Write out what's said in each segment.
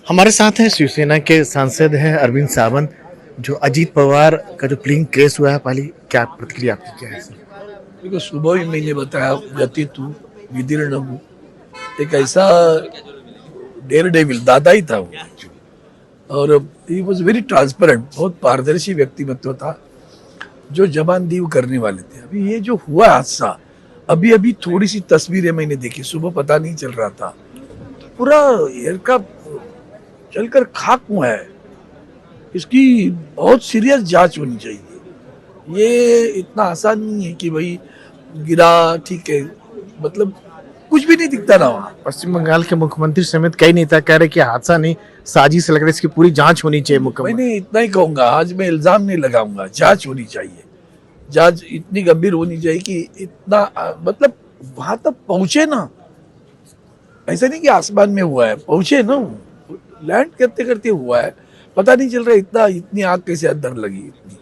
हमारे साथ हैं शिवसेना के सांसद हैं अरविंद सावंत। जो अजीत पवार का जो प्लेइंग केस हुआ है, पहले क्या प्रतिक्रिया आपकी क्या है सर? देखो, सुबह ही मैंने बताया व्यतीत हूँ, विदीर्ण हूँ। एक ऐसा डेयर डेविल दादा ही था वो। और ही वॉज वेरी ट्रांसपेरेंट, बहुत पारदर्शी व्यक्तिमत्व था, जो जबान दी वो करने वाले थे। अभी ये जो हुआ हादसा, अभी अभी थोड़ी सी तस्वीरें मैंने देखी, सुबह पता नहीं चल रहा था, तो पूरा एयर का चलकर खाक हुआ है। इसकी बहुत सीरियस जांच होनी चाहिए। ये इतना आसान नहीं है कि भाई गिरा, ठीक है, मतलब कुछ भी नहीं दिखता ना वहाँ। पश्चिम बंगाल के मुख्यमंत्री समेत कई नेता कह रहे कि हादसा नहीं, साजिश लग रहा है, इसकी पूरी जांच होनी चाहिए मुकम्मल। मैंने इतना ही कहूंगा, आज मैं इल्जाम नहीं लगाऊंगा, जांच होनी चाहिए। जांच इतनी गंभीर होनी चाहिए कि इतना मतलब वहां तक पहुंचे ना। ऐसा नहीं कि आसमान में हुआ है, पहुंचे ना, लैंड करते करते हुआ है। पता नहीं चल रहा इतना, इतनी आग कैसे अंदर लगी। इतनी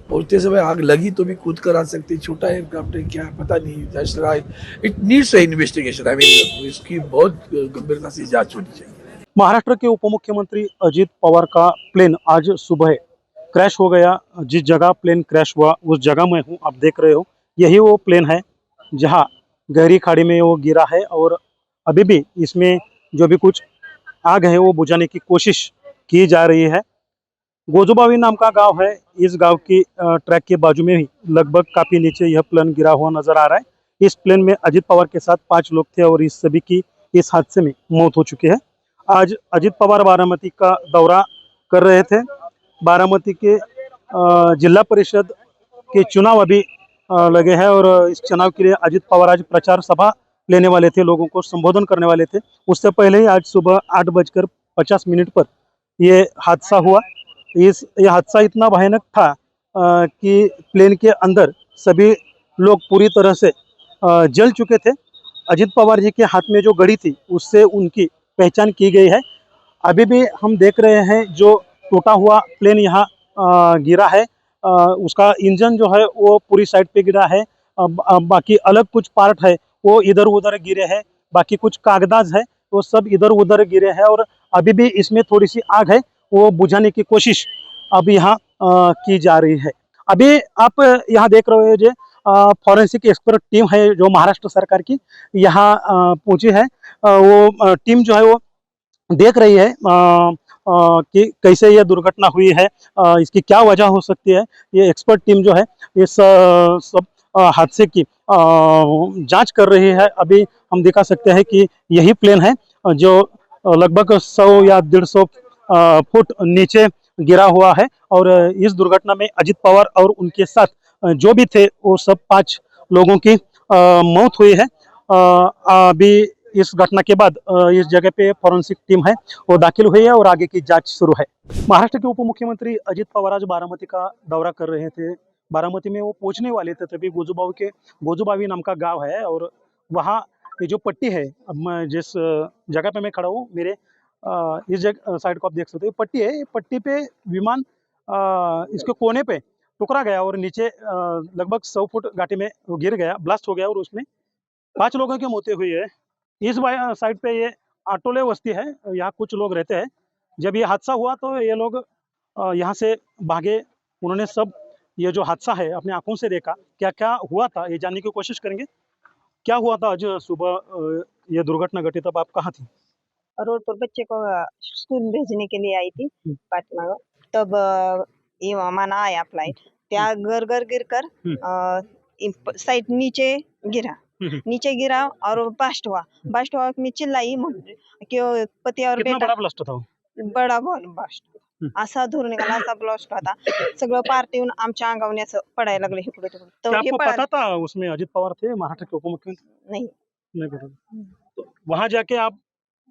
पहुंचते समय आग लगी तो भी कूद कर आ सकती, छोटा एयरक्राफ्ट है क्या पता नहीं। It needs investigation. I mean इसकी बहुत गंभीरता से जांच होनी चाहिए। महाराष्ट्र के उप मुख्यमंत्री अजित पवार का प्लेन आज सुबह क्रैश हो गया। जिस जगह प्लेन क्रैश हुआ उस जगह में हूँ, आप देख रहे हो, यही वो प्लेन है जहाँ गहरी खाड़ी में वो गिरा है। और अभी भी इसमें जो भी कुछ आग है वो बुझाने की कोशिश की जा रही है। गोजुबावी नाम का गांव है, इस गांव की ट्रैक के बाजू में ही लगभग काफी नीचे यह प्लेन गिरा हुआ नजर आ रहा है। इस प्लेन में अजित पवार के साथ 5 लोग थे और इस सभी की इस हादसे में मौत हो चुकी है। आज अजित पवार बारामती का दौरा कर रहे थे। बारामती के जिला परिषद के चुनाव अभी लगे हैं और इस चुनाव के लिए अजित पवार आज प्रचार सभा लेने वाले थे, लोगों को संबोधन करने वाले थे। उससे पहले ही आज सुबह 8:50 पर ये हादसा हुआ। यह हादसा इतना भयानक था कि प्लेन के अंदर सभी लोग पूरी तरह से जल चुके थे। अजित पवार जी के हाथ में जो घड़ी थी उससे उनकी पहचान की गई है। अभी भी हम देख रहे हैं जो टूटा हुआ प्लेन यहाँ गिरा है, उसका इंजन जो है वो पूरी साइड पे गिरा है। बाकी अलग कुछ पार्ट है वो इधर उधर गिरे हैं। बाकी कुछ कागजात है वो सब इधर उधर गिरे हैं और अभी भी इसमें थोड़ी सी आग है, वो बुझाने की कोशिश अब यहाँ की जा रही है। अभी आप यहाँ देख रहे हो जो फॉरेंसिक एक्सपर्ट टीम है जो महाराष्ट्र सरकार की यहाँ पहुंची है। वो टीम जो है वो देख रही है कि कैसे यह दुर्घटना हुई है, इसकी क्या वजह हो सकती है। ये एक्सपर्ट टीम जो है इस सब हादसे की जांच कर रही है। अभी हम दिखा सकते हैं कि यही प्लेन है जो लगभग 100 या 150 फुट नीचे गिरा हुआ है। और इस दुर्घटना में अजित पवार और उनके साथ जो भी थे वो सब 5 लोगों की मौत हुई है। अभी इस घटना के बाद इस जगह पे फॉरेंसिक टीम है वो दाखिल हुई है और आगे की जांच शुरू है। महाराष्ट्र के उप मुख्यमंत्री अजित पवार आज बारामती का दौरा कर रहे थे। बारामती में वो पहुंचने वाले थे तभी गोजुबावी नाम का गांव है और वहाँ ये जो पट्टी है, अब मैं जिस जगह पे मैं खड़ा हूँ मेरे इस जगह साइड को आप देख सकते हो, पट्टी है। ये पट्टी पे विमान इसके कोने पे टुकरा गया और नीचे लगभग 100 फुट घाटी में वो गिर गया, ब्लास्ट हो गया और उसमें 5 लोगों की मौतें हुई है। इस साइड पे ये आटोले बस्ती है, यहाँ कुछ लोग रहते हैं। जब ये हादसा हुआ तो ये लोग यहाँ से भागे। उन्होंने सब ये जो हादसा है अपने आंखों से देखा, क्या क्या हुआ था ये जानने की कोशिश करेंगे। क्या हुआ था आज सुबह ये दुर्घटना घटी, तब आप कहाँ थी? रोड पर बच्चे को स्कूल भेजने के लिए आई थी पाटना। तब ये विमान आया फ्लाइट, त्या घर घर गिर कर साइड नीचे गिरा। नीचे गिरा और ब्लास्ट हुआ। मैं चिल्लाई कि पति और कितना बेटा। बड़ा ब्लास्ट था वो? बड़ा ब्लास्ट असा धूर निघाला, असा ब्लास्ट होता। सगळं पार्टी येऊन आमच्या अंगावर असं पडायला लागलं इकडे तिकडे। क्या तर हे आपको पता था उसमें अजित पवार थे, महाराष्ट्र के उप मुख्यमंत्री? नहीं। नहीं पता था। तो वहां जाके आप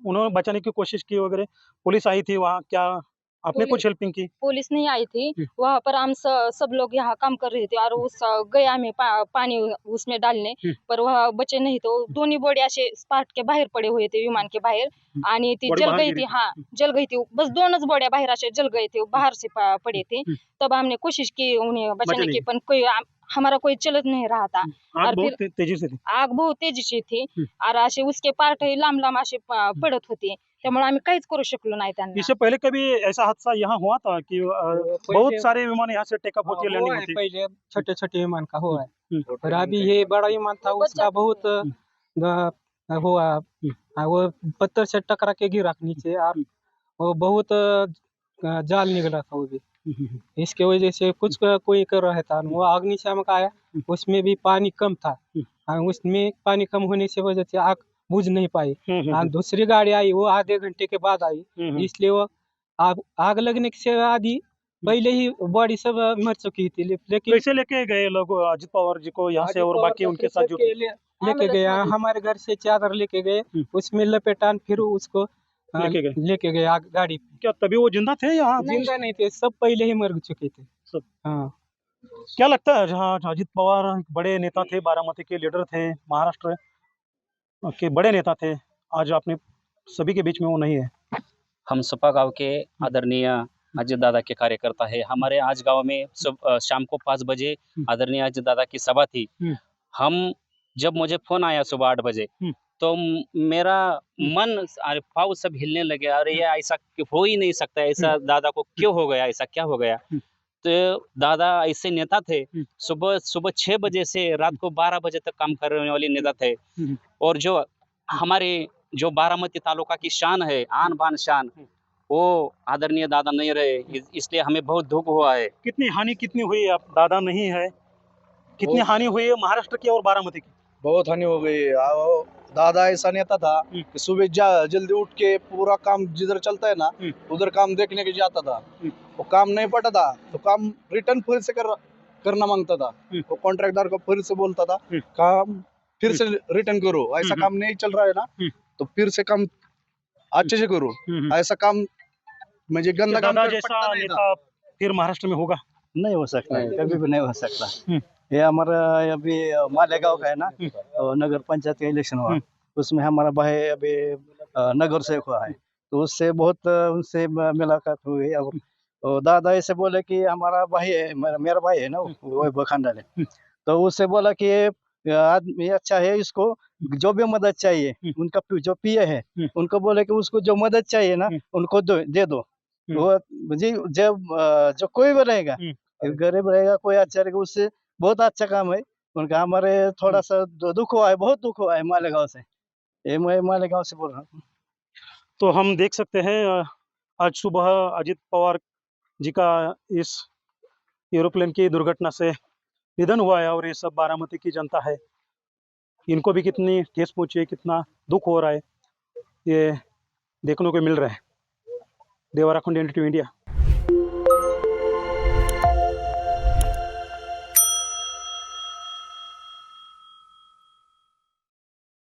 उन्होंने बचाने की कोशिश की वगैरह, पुलिस आई थी वहाँ, क्या आपने कुछ हेल्पिंग की? पुलिस नहीं आई थी वहाँ पर। हम सब लोग यहाँ काम कर रहे थे और उस गए हमें पानी उसमें डालने, पर वह बचे नहीं। तो दोनों बॉडी ऐसे स्पार्ट के बाहर पड़े हुए थे विमान के बाहर, आणि ती बॉडी जल बाहर गई गिरी थी। हाँ, जल गई थी, बस दोनों बॉडियां बाहर ऐसे जल गए थे, बाहर से पड़े थे। तब हमने कोशिश की उन्हें बचाने की, पर कोई हमारा कोई चल नहीं रहा था। आग और बहुत फिर तेजी से थी। आग बहुत तेजी से थी और ऐसे उसके पार्ट लांब लांब ऐसे पड़त होते। त्यामुळे आम्ही काहीच करू शकलो नाही त्यांना. इससे पहले कभी ऐसा हादसा यहाँ हुआ था कि बहुत सारे विमान यहाँ से टेकअप होती है, लैंडिंग होती है? पहले छोटे छोटे विमान का हुआ है, हम्म। और अभी ये बड़ा विमान था उसका बहुत हुआ, वो पत्थर से टकरा के गिरा नीचे, और वो बहुत जाल निकला था वो भी। इसके वजह से कुछ कोई कर रहा था, वो अग्निशामक आया, उसमें भी पानी कम था, और उसमें पानी कम होने से वजह से आग बुझ नहीं पाई। और दूसरी गाड़ी आई, वो आधे घंटे के बाद आई, इसलिए वो आग लगने से आधी पहले ही बॉडी सब मर चुकी थी। लेकिन कैसे लेके गए लोग अजित पवार जी को यहाँ से और बाकी उनके साथ जो लेके गया, हमारे घर से चादर लेके गए, उसमें लपेटान फिर उसको लेके गए गाड़ी पे। क्या तभी वो जिंदा थे यहाँ? जिंदा नहीं थे, सब पहले ही मर चुके थे सब। हाँ। क्या लगता है, जहाँ अजित पवार बड़े नेता थे, बारामती के लीडर थे, महाराष्ट्र के बड़े नेता थे, आज अपने सभी के बीच में वो नहीं है? हम सपा गांव के आदरणीय अजित दादा के कार्यकर्ता है। हमारे आज गांव में शाम को 5 बजे आदरणीय अजित दादा की सभा थी। हम जब मुझे फोन आया सुबह 8 बजे, तो मेरा मन अरे पाँव सब हिलने लगे, अरे ये ऐसा हो ही नहीं सकता, ऐसा दादा को क्यों हो गया, ऐसा क्या हो गया। तो दादा ऐसे नेता थे, सुबह 6 बजे से रात को 12 बजे तक काम करने वाले नेता थे, और जो हमारे जो बारामती तालुका की शान है, आन बान शान, वो आदरणीय दादा नहीं रहे, इसलिए हमें बहुत दुख हुआ है। कितनी हानि कितनी हुई? अब दादा नहीं है, कितनी हानि हुई है महाराष्ट्र की और बारामती की? बहुत हानि हो गई। दादा ऐसा नेता था कि सुबह जल्दी उठ के पूरा काम जिधर चलता है ना उधर काम देखने के जाता था। वो काम नहीं पटा था तो काम रिटर्न फिर से करना मांगता था। वो कॉन्ट्रैक्टर को फिर से बोलता था काम फिर से रिटर्न करो, ऐसा काम नहीं चल रहा है ना तो फिर से काम अच्छे से करो। ऐसा काम मुझे गंदा काम दादा जैसा नेता फिर महाराष्ट्र में होगा? नहीं हो सकता, कभी भी नहीं हो सकता। ये हमारा अभी मालेगांव का है ना, तो नगर पंचायत का इलेक्शन हुआ, उसमें हमारा भाई अभी नगर सेवक हुआ है, तो उससे बहुत उनसे मुलाकात हुई। और दादा ऐसे बोले कि हमारा भाई है, मेरा भाई है ना वो खानदान है, तो उससे बोला कि आदमी अच्छा है, इसको जो भी मदद चाहिए, उनका जो पीए है उनको बोले कि उसको जो मदद चाहिए ना उनको दे दो। वो जी जब जो कोई भी रहेगा, गरीब रहेगा, कोई अच्छा रहेगा, उससे बहुत अच्छा काम है उनका। हमारे थोड़ा सा दुख हुआ है, बहुत दुख हुआ है मालेगांव से। ये मैं मालेगांव से बोल रहा हूँ। तो हम देख सकते हैं आज सुबह अजित पवार जी का इस एरोप्लेन की दुर्घटना से निधन हुआ है, और ये सब बारामती की जनता है, इनको भी कितनी ठेस पहुंची है, कितना दुख हो रहा है, ये देखने को मिल रहा है। देवराखंड, NDTV इंडिया।